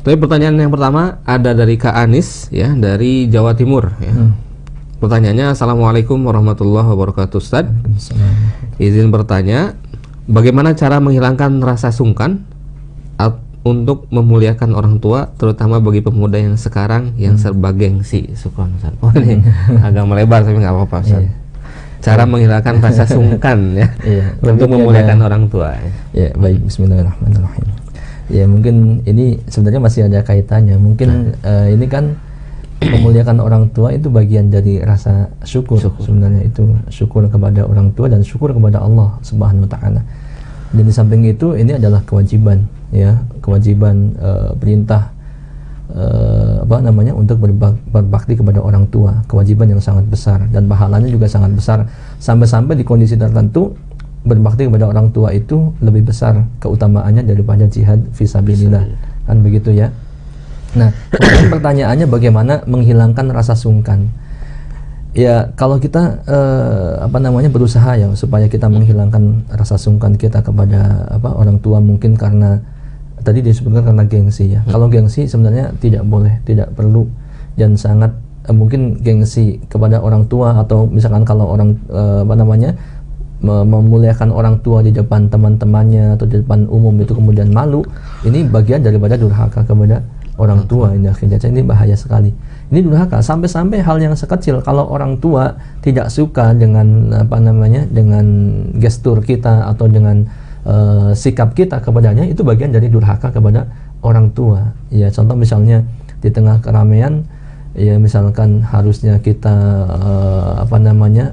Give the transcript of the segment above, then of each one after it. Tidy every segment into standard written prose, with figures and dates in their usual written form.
Tapi pertanyaan yang pertama ada dari Kak Anis ya, dari Jawa Timur ya. Pertanyaannya, Assalamualaikum warahmatullahi wabarakatuh Ustaz. Izin bertanya, bagaimana cara menghilangkan rasa sungkan untuk memuliakan orang tua, terutama bagi pemuda yang sekarang yang serba gengsi? Syukran Ustaz. Oh ini agak melebar tapi nggak apa-apa Ustaz. Cara menghilangkan rasa sungkan ya, untuk memuliakan orang tua. Ya, baik, bismillahirrahmanirrahim. Ya, mungkin ini sebenarnya masih ada kaitannya. Mungkin ini kan memuliakan orang tua itu bagian dari rasa syukur. Sebenarnya itu syukur kepada orang tua dan syukur kepada Allah Subhanahu wa taala. Dan di samping itu ini adalah kewajiban ya, kewajiban perintah untuk berbakti kepada orang tua, kewajiban yang sangat besar dan pahalanya juga sangat besar, sampai-sampai di kondisi tertentu berbakti kepada orang tua itu lebih besar keutamaannya daripada jihad fisabilillah, kan begitu ya. Nah, pertanyaannya bagaimana menghilangkan rasa sungkan? Ya, kalau kita berusaha ya supaya kita menghilangkan rasa sungkan kita kepada orang tua, mungkin karena tadi disebutkan karena gengsi ya. Kalau gengsi sebenarnya tidak boleh, tidak perlu, dan sangat mungkin gengsi kepada orang tua, atau misalkan kalau orang memuliakan orang tua di depan teman-temannya atau di depan umum itu kemudian malu, ini bagian daripada durhaka kepada orang tua. Ini bahaya sekali. Ini durhaka sampai hal yang sekecil, kalau orang tua tidak suka dengan dengan gestur kita atau dengan sikap kita kepadanya, itu bagian dari durhaka kepada orang tua. Ya, contoh misalnya di tengah keramaian, ya misalkan harusnya kita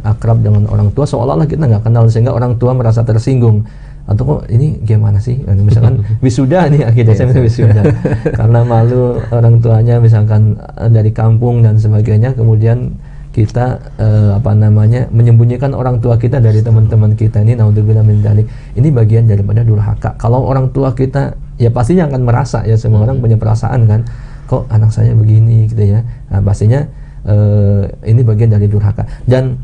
akrab dengan orang tua, seolah-olah kita nggak kenal sehingga orang tua merasa tersinggung. Atau kok ini gimana sih? Misalkan wisuda nih, akhirnya saya wisuda karena malu orang tuanya misalkan dari kampung dan sebagainya, kemudian kita menyembunyikan orang tua kita dari teman-teman kita. Ini naudzubillah min dzalik. Ini bagian daripada durhaka. Kalau orang tua kita ya pastinya akan merasa, ya semua orang punya perasaan kan, kok anak saya begini gitu ya. Nah, pastinya ini bagian dari durhaka. Dan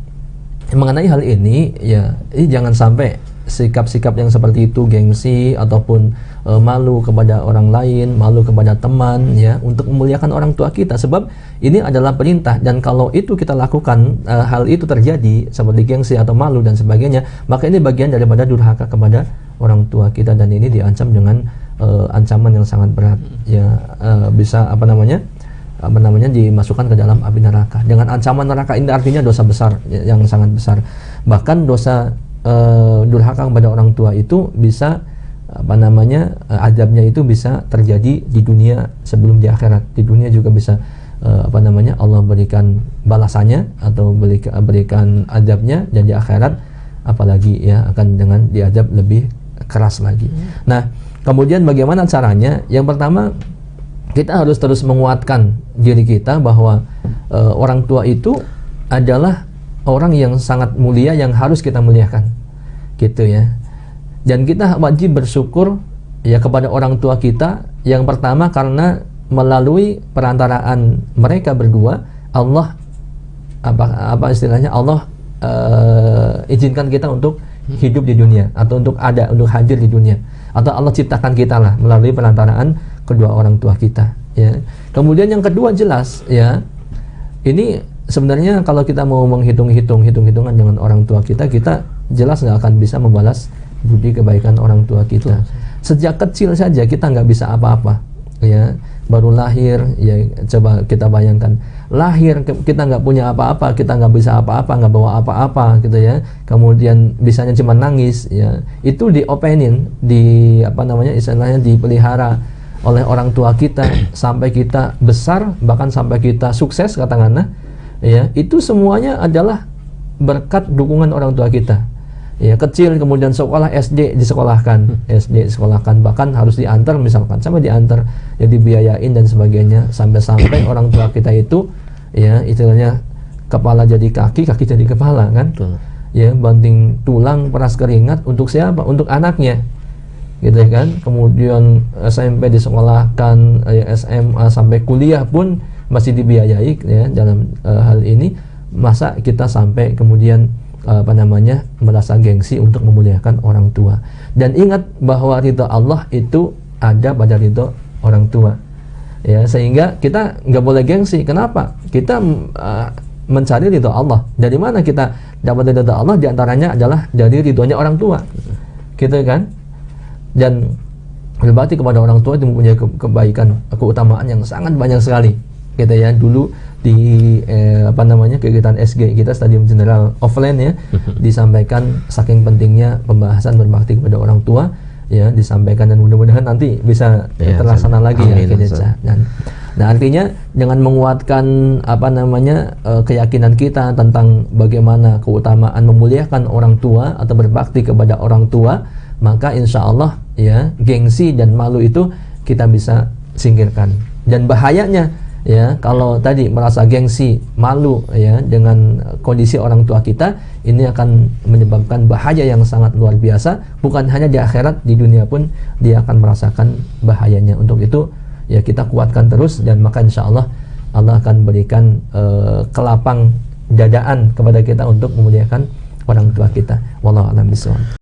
mengenai hal ini ya, ini jangan sampai sikap-sikap yang seperti itu, gengsi ataupun malu kepada orang lain, malu kepada teman ya, untuk memuliakan orang tua kita, sebab ini adalah perintah. Dan kalau itu kita lakukan, hal itu terjadi seperti gengsi atau malu dan sebagainya, maka ini bagian daripada durhaka kepada orang tua kita, dan ini diancam dengan ancaman yang sangat berat ya, bisa dimasukkan ke dalam api neraka. Dengan ancaman neraka ini artinya dosa besar yang sangat besar. Bahkan dosa durhaka kepada orang tua itu bisa azabnya itu bisa terjadi di dunia sebelum di akhirat. Di dunia juga bisa Allah berikan balasannya atau berikan azabnya, dan di akhirat apalagi ya akan dengan diazab lebih keras lagi. Nah, kemudian bagaimana caranya? Yang pertama, kita harus terus menguatkan diri kita bahwa orang tua itu adalah orang yang sangat mulia yang harus kita muliakan, gitu ya. Dan kita wajib bersyukur ya kepada orang tua kita. Yang pertama karena melalui perantaraan mereka berdua, Allah Allah izinkan kita untuk hidup di dunia, atau untuk hadir di dunia, atau Allah ciptakan kita lah melalui perantaraan kedua orang tua kita ya. Kemudian yang kedua, jelas ya, ini sebenarnya kalau kita mau hitungan dengan orang tua kita, kita jelas nggak akan bisa membalas budi kebaikan orang tua kita. Sejak kecil saja kita nggak bisa apa-apa ya, baru lahir ya, coba kita bayangkan, lahir kita nggak punya apa-apa, kita nggak bisa apa-apa, nggak bawa apa-apa gitu ya, kemudian bisanya cuma nangis ya, itu diopenin, istilahnya dipelihara oleh orang tua kita sampai kita besar, bahkan sampai kita sukses katakanlah ya, itu semuanya adalah berkat dukungan orang tua kita ya. Kecil kemudian sekolah SD disekolahkan, bahkan harus diantar, misalkan sampai diantar ya, dibiayain dan sebagainya, sampai orang tua kita itu ya istilahnya kepala jadi kaki, kaki jadi kepala kan. Ya, banting tulang peras keringat untuk siapa? Untuk anaknya, gitu kan. Kemudian SMP disekolahkan, SMA sampai kuliah pun masih dibiayai ya dalam hal ini. Masa kita sampai kemudian merasa gengsi untuk memuliakan orang tua? Dan ingat bahwa ridha Allah itu ada pada ridha orang tua Ya, sehingga kita nggak boleh gengsi. Kenapa? Kita mencari ridho Allah. Dari mana kita dapat ridho Allah? Di antaranya adalah dari ridhonya orang tua, gitu kan? Dan berbakti kepada orang tua itu mempunyai kebaikan, keutamaan yang sangat banyak sekali. Gitu ya. Dulu di kegiatan SG kita, Stadium General Offline ya, disampaikan saking pentingnya pembahasan berbakti kepada orang tua. Ya, disampaikan, dan mudah-mudahan nanti bisa terlaksana lagi. Amin, ya. Nah, artinya dengan menguatkan keyakinan kita tentang bagaimana keutamaan memuliakan orang tua atau berbakti kepada orang tua, maka insya Allah ya gengsi dan malu itu kita bisa singkirkan. Dan bahayanya ya kalau tadi merasa gengsi, malu ya dengan kondisi orang tua kita, ini akan menyebabkan bahaya yang sangat luar biasa. Bukan hanya di akhirat, di dunia pun dia akan merasakan bahayanya. Untuk itu ya kita kuatkan terus, dan maka insya Allah Allah akan berikan kelapang dadaan kepada kita untuk memuliakan orang tua kita. Wallahu a'lam bishawab.